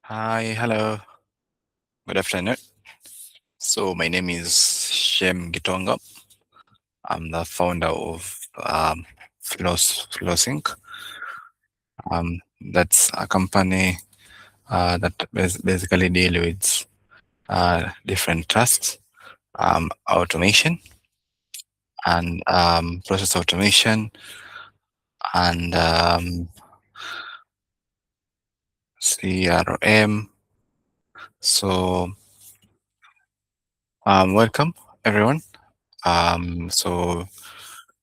Hi, hello, good afternoon. So my name is Shem Gitonga. I'm the founder of Floss Inc. That's a company that basically deal with different tasks, automation and process automation and CRM. So welcome everyone. So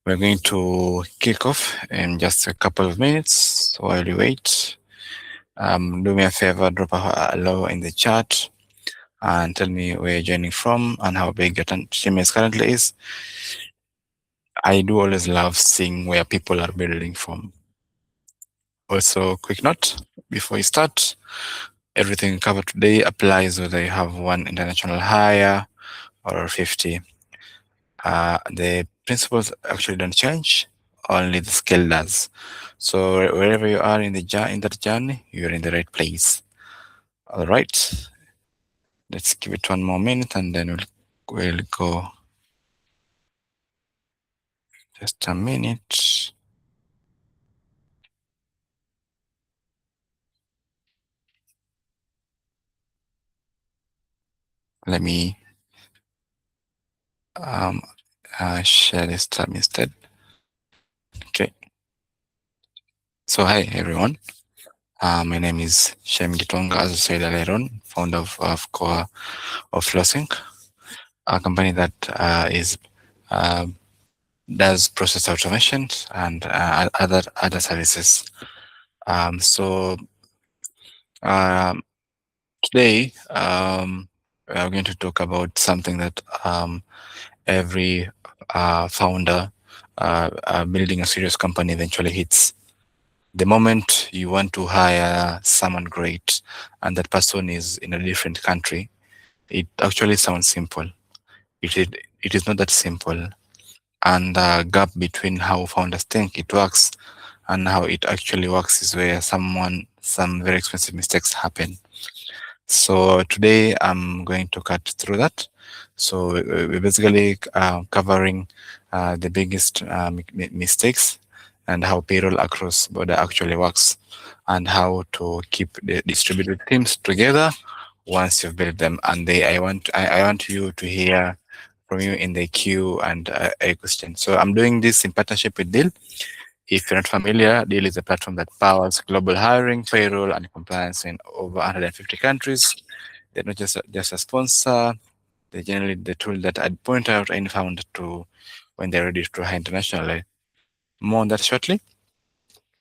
we're going to kick off in just a couple of minutes. So while you wait, do me a favor, drop a hello in the chat and tell me where you're joining from and how big your team is currently is. I do always love seeing where people are building from. Also, quick note before you start, everything we covered today applies whether you have one international hire or 50. The principles actually don't change, only the scale does. So wherever you are in in that journey, you're in the right place. All right, let's give it one more minute and then we'll go. Just a minute. Let me um share this tab instead. Okay. So hi everyone. My name is Shem Gitonga, as I said earlier on, founder of Flossink, a company that is uh, does process automation and other services. So um, today we are going to talk about something that every founder building a serious company eventually hits. The moment you want to hire someone great and that person is in a different country, it actually sounds simple. It is, it is not that simple. And the gap between how founders think it works and how it actually works is where some very expensive mistakes happen. So today I'm going to cut through that. So we're basically covering the biggest mistakes and how payroll across border actually works and how to keep the distributed teams together once you've built them. And I want you to hear from you in the queue and a question. So I'm doing this in partnership with Deel. If you're not familiar, Deel is a platform that powers global hiring, payroll, and compliance in over 150 countries. They're not just a sponsor. They're generally the tool that I'd point out any founder to when they're ready to hire internationally. More on that shortly.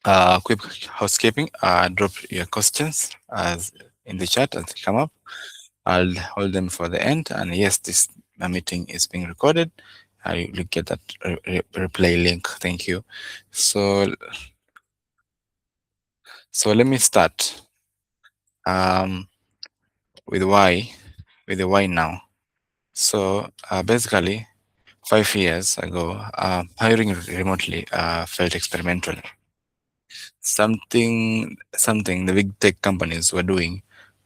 Quick housekeeping. Drop your questions as in the chat as they come up. I'll hold them for the end. And yes, this meeting is being recorded. You get that replay link. Thank you. So let me start um, with why, with the why now. So basically, 5 years ago, hiring remotely felt experimental. Something the big tech companies were doing.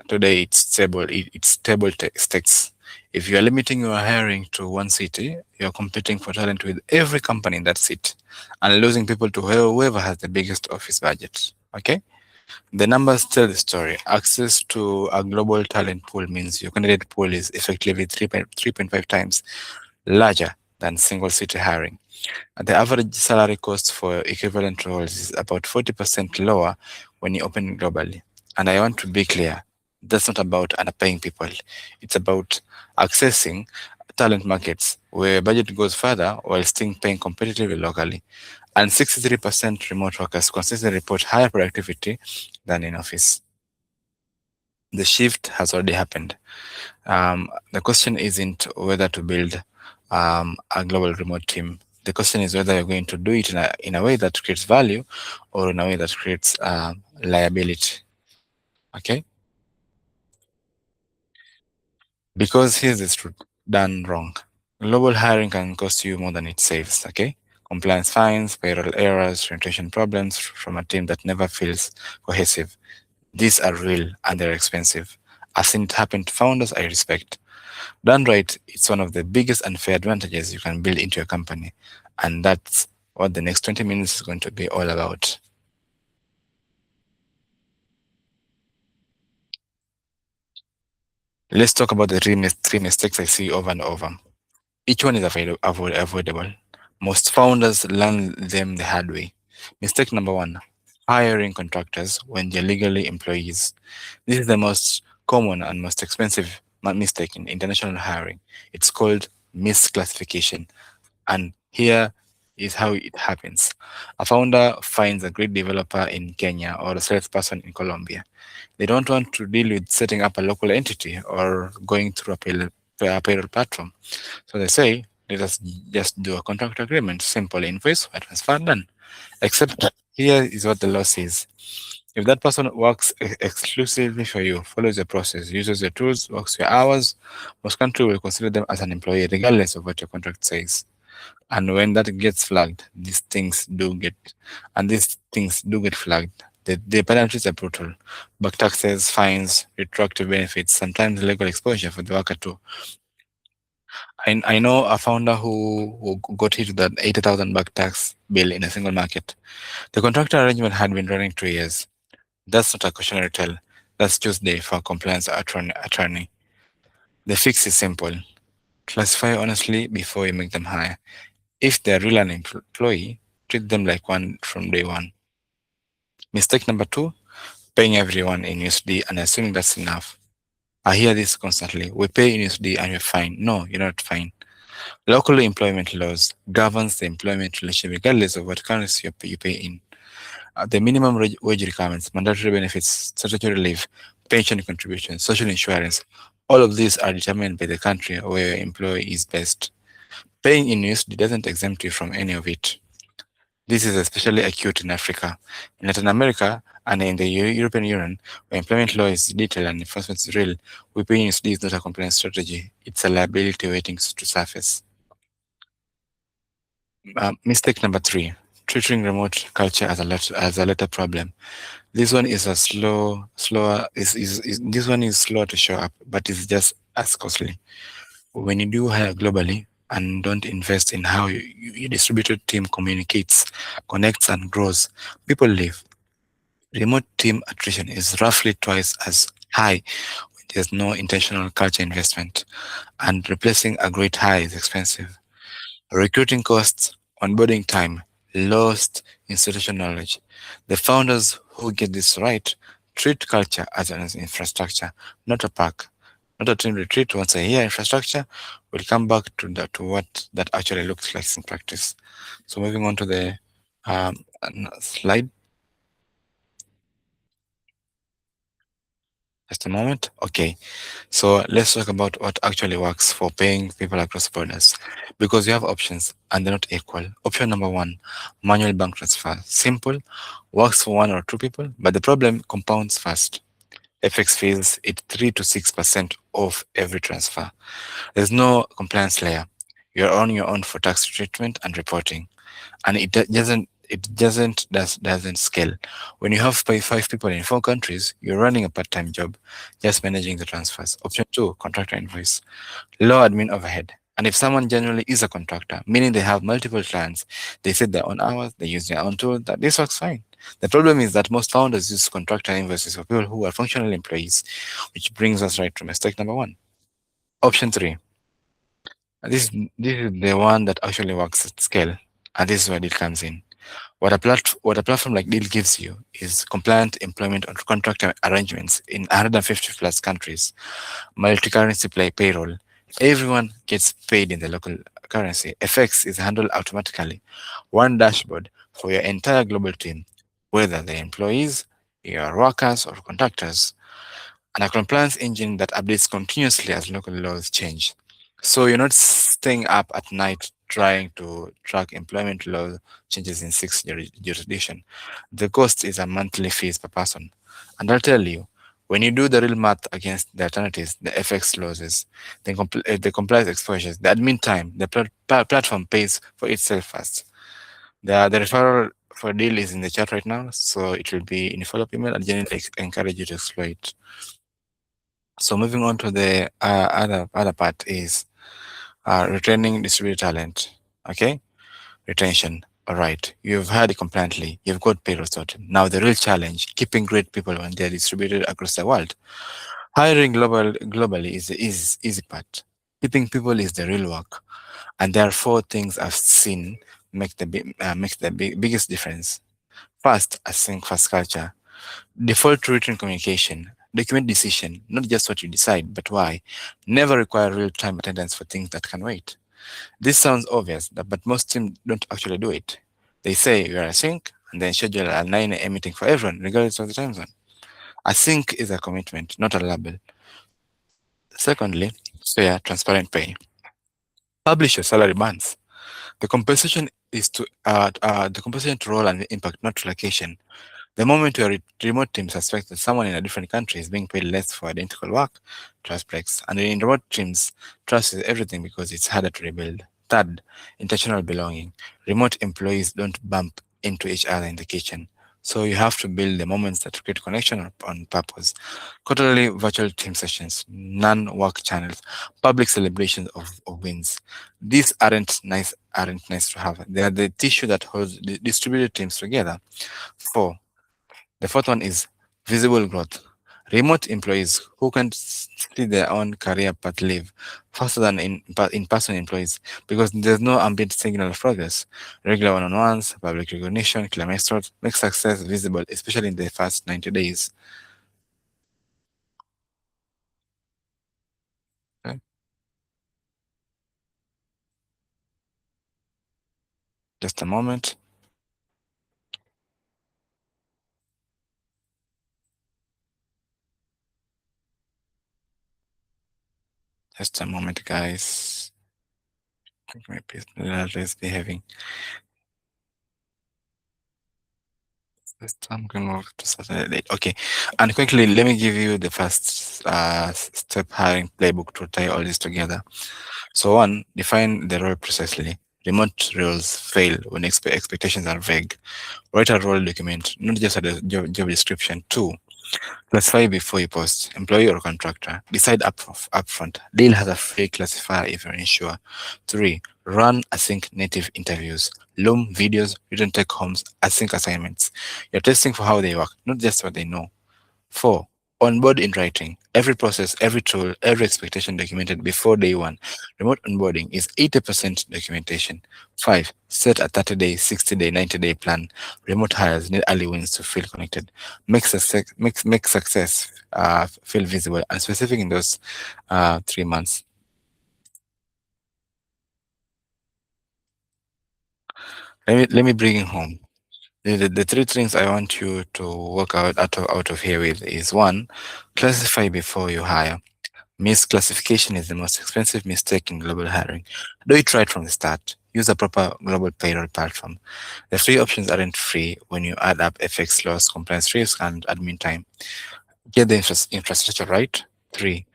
Today, it's stable. It's table stakes. If you are limiting your hiring to one city, you're competing for talent with every company in that city, and losing people to whoever has the biggest office budget. Okay. The numbers tell the story. Access to a global talent pool means your candidate pool is effectively 3.5 times larger than single city hiring. And the average salary cost for equivalent roles is about 40% lower when you open globally. And I want to be clear, that's not about underpaying people. It's about accessing talent markets where budget goes further while still paying competitively locally. And 63% remote workers consistently report higher productivity than in office. The shift has already happened. The question isn't whether to build a global remote team. The question is whether you're going to do it in a way that creates value or in a way that creates liability. Okay? Because here's the truth done wrong. Global hiring can cost you more than it saves. Okay? Compliance fines, payroll errors, retention problems from a team that never feels cohesive. These are real and they're expensive. I've seen it happen to founders I respect. Done right, it's one of the biggest unfair advantages you can build into your company. And that's what the next 20 minutes is going to be all about. Let's talk about the three mistakes I see over and over. Each one is avoidable. Most founders learn them the hard way. Mistake number one, hiring contractors when they're legally employees. This is the most common and most expensive mistake in international hiring. It's called misclassification. And here is how it happens. A founder finds a great developer in Kenya or a salesperson in Colombia. They don't want to deal with setting up a local entity or going through a payroll platform. So they say, let us just do a contract agreement, simple invoice, wire transfer, done. Except here is what the law says. If that person works exclusively for you, follows your process, uses your tools, works your hours, most countries will consider them as an employee regardless of what your contract says. And when that gets flagged, these things do get flagged. The penalties are brutal. Back taxes, fines, retroactive benefits, sometimes legal exposure for the worker too. I know a founder who got hit with an 80,000 back tax bill in a single market. The contractor arrangement had been running 2 years. That's not a cautionary tale. That's Tuesday for a compliance attorney. The fix is simple. Classify honestly before you make them hire. If they're real an employee, treat them like one from day one. Mistake number two, paying everyone in USD and assuming that's enough. I hear this constantly. We pay in USD and you're fine. No, you're not fine. Local employment laws governs the employment relationship regardless of what currency you pay in. The minimum wage requirements, mandatory benefits, statutory leave, pension contributions, social insurance, all of these are determined by the country where your employee is based. Paying in USD doesn't exempt you from any of it. This is especially acute in Africa. In Latin America and in the European Union, where employment law is detailed and enforcement is real, we pay in USD is not a compliance strategy. It's a liability waiting to surface. Mistake number three, treating remote culture as a later problem. This one is a slower this one is slower to show up, but it's just as costly. When you do hire globally and don't invest in how your distributed team communicates, connects, and grows, people leave. Remote team attrition is roughly twice as high when there's no intentional culture investment, and replacing a great hire is expensive. Recruiting costs, onboarding time, lost institutional knowledge. The founders who get this right treat culture as an infrastructure, not a park. Not a team retreat once a year infrastructure. We'll come back to to what that actually looks like in practice. So moving on to the slide, just a moment. Okay, so let's talk about what actually works for paying people across borders, because you have options and they're not equal. Option number one, manual bank transfer. Simple, works for 1 or 2 people, but the problem compounds fast. FX fees, it's 3 to 6% of every transfer. There's no compliance layer. You're on your own for tax treatment and reporting, and it doesn't scale. When you have five people in 4 countries, you're running a part-time job, just managing the transfers. Option two, contractor invoice, low admin overhead. And if someone generally is a contractor, meaning they have multiple clients, they set their own hours, they use their own tool, that this works fine. The problem is that most founders use contractor invoices for people who are functional employees, which brings us right to mistake number one. Option three, this is the one that actually works at scale, and this is where Deal comes in. What a platform like Deal gives you is compliant employment or contract arrangements in 150 plus countries, multi-currency payroll. Everyone gets paid in the local currency. FX is handled automatically. One dashboard for your entire global team, whether they're employees, your workers, or contractors, and a compliance engine that updates continuously as local laws change. So you're not staying up at night trying to track employment law changes in six jurisdiction. The cost is a monthly fees per person. And I'll tell you, when you do the real math against the alternatives, the FX losses, the compliance exposures, the admin time, the platform pays for itself first. The referral for Deal is in the chat right now, so it will be in a follow-up email. I genuinely encourage you to explore it. So moving on to the other part is returning distributed talent. Okay, retention. All right, you've heard it completely. You've got payroll sorted. Now the real challenge: keeping great people when they're distributed across the world. Hiring globally is the easy part. Keeping people is the real work, and there are four things I've seen make the biggest difference. First, async fast culture. Default to written communication. Document decision, not just what you decide, but why. Never require real-time attendance for things that can wait. This sounds obvious, but most teams don't actually do it. They say we are async and then schedule a 9 a.m. meeting for everyone, regardless of the time zone. Async is a commitment, not a label. Secondly, fair, transparent pay. Publish your salary bands. The compensation to role and impact, not location. The moment your remote team suspects that someone in a different country is being paid less for identical work, trust breaks. And in remote teams, trust is everything because it's harder to rebuild. Third, intentional belonging. Remote employees don't bump into each other in the kitchen. So you have to build the moments that create connection on purpose. Quarterly virtual team sessions, non-work channels, public celebrations of wins. These aren't nice to have. They are the tissue that holds the distributed teams together. Four, the fourth one is visible growth. Remote employees who can see their own career path live faster than in-person employees because there's no ambient signal of progress. Regular one-on-ones, public recognition, clear milestones make success visible, especially in the first 90 days. Okay, just a moment. Just a moment, guys. I think my business is behaving. I'm going to move to Saturday date. Okay. And quickly, let me give you the first step hiring playbook to tie all this together. So one, define the role precisely. Remote roles fail when expectations are vague. Write a role document, not just a job description. Two, classify before you post, employee or contractor. Decide upfront. Deal has a free classifier if you're unsure. Three, run async native interviews. Loom videos, written take homes, async assignments. You're testing for how they work, not just what they know. Four, onboard in writing. Every process, every tool, every expectation documented before day one. Remote onboarding is 80% documentation. Five, set a 30-day, 60-day, 90-day plan. Remote hires need early wins to feel connected. Make success feel visible and specific in those 3 months. Let me bring it home. The three things I want you to work out of here with is one, classify before you hire. Misclassification is the most expensive mistake in global hiring. Do it right from the start. Use a proper global payroll platform. The free options aren't free when you add up FX loss, compliance risk, and admin time. Get the infrastructure right. Three,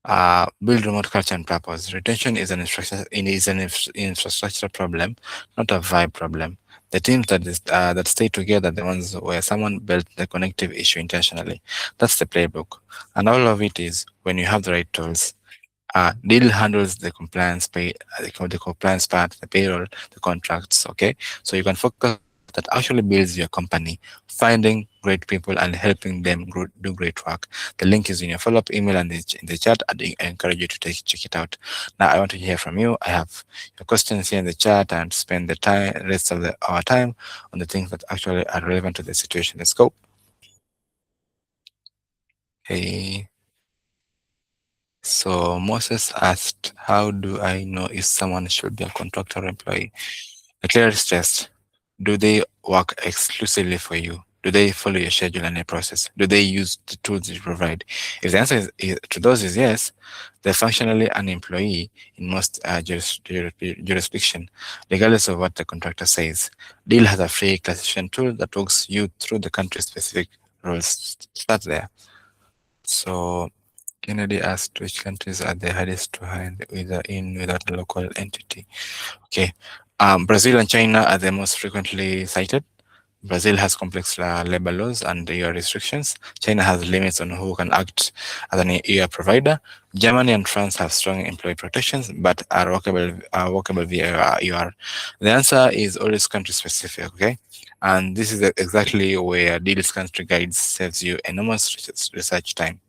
build remote culture and purpose. Retention is an infrastructure problem, not a vibe problem. The teams that stay together, the ones where someone built the connective issue intentionally. That's the playbook, and all of it is when you have the right tools. Deal handles the compliance the compliance part, the payroll, the contracts. Okay, so you can focus on the part that actually builds your company, finding great people and helping them do great work. The link is in your follow-up email and in the chat. I encourage you to check it out. Now, I want to hear from you. I have your questions here in the chat and spend the rest of our time on the things that actually are relevant to the situation. Let's go. Hey. So Moses asked, how do I know if someone should be a contractor or employee? The clearest test, do they work exclusively for you? Do they follow your schedule and your process? Do they use the tools you provide? If the answer to those is yes, they're functionally an employee in most jurisdiction, regardless of what the contractor says. Deal has a free classification tool that walks you through the country-specific rules. Start there. So Kennedy asked which countries are the hardest to hire without a local entity. Okay. Brazil and China are the most frequently cited. Brazil has complex labor laws and EUR restrictions. China has limits on who can act as an EUR provider. Germany and France have strong employee protections, but are workable via EUR. The answer is always country specific, okay? And this is exactly where Deal's country guides saves you enormous research time.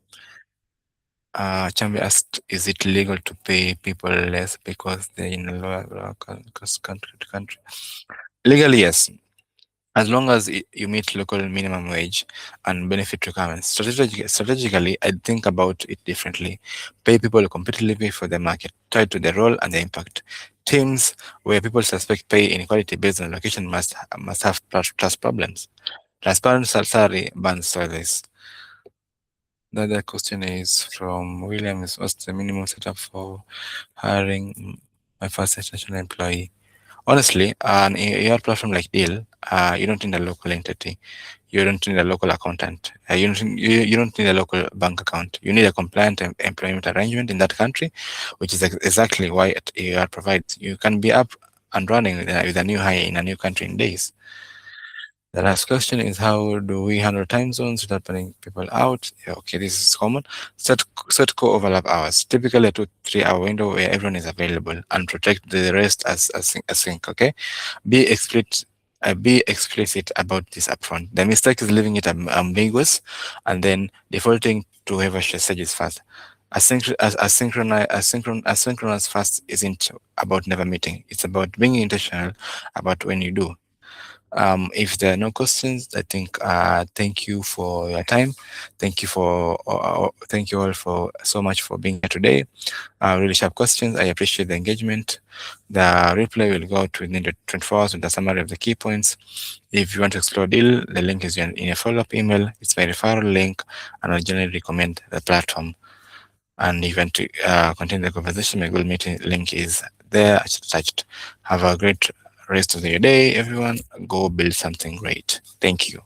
Chambi asked, is it legal to pay people less because they're in a lower cost country to country? Legally, yes, as long as you meet local minimum wage and benefit requirements. Strategically, I'd think about it differently. Pay people competitively for the market, tied to the role and the impact. Teams where people suspect pay inequality based on location must have trust problems. Transparent salary bans salaries. The other question is from William: is what's the minimum setup for hiring my first international employee? Honestly, an AI platform like Deel, you don't need a local entity. You don't need a local accountant. You don't need a local bank account. You need a compliant employment arrangement in that country, which is exactly why AI provides. You can be up and running with a new hire in a new country in days. The last question is, how do we handle time zones without burning people out? Yeah, okay, this is common. Set co-overlap hours, typically a 2-3 hour window where everyone is available, and protect the rest as sync. Okay, be explicit. Be explicit about this upfront. The mistake is leaving it ambiguous and then defaulting to whoever says first. Asynchronous fast isn't about never meeting. It's about being intentional about when you do. If there are no questions, I think thank you for your time. Thank you all for so much for being here today. Really sharp questions. I appreciate the engagement. The replay will go out within the 24 hours with a summary of the key points. If you want to explore Deal, the link is in a follow-up email. It's my referral link, and I generally recommend the platform. And if you want to continue the conversation, my Google Meeting link is there attached. Have a great rest of your day, everyone. Go build something great. Thank you.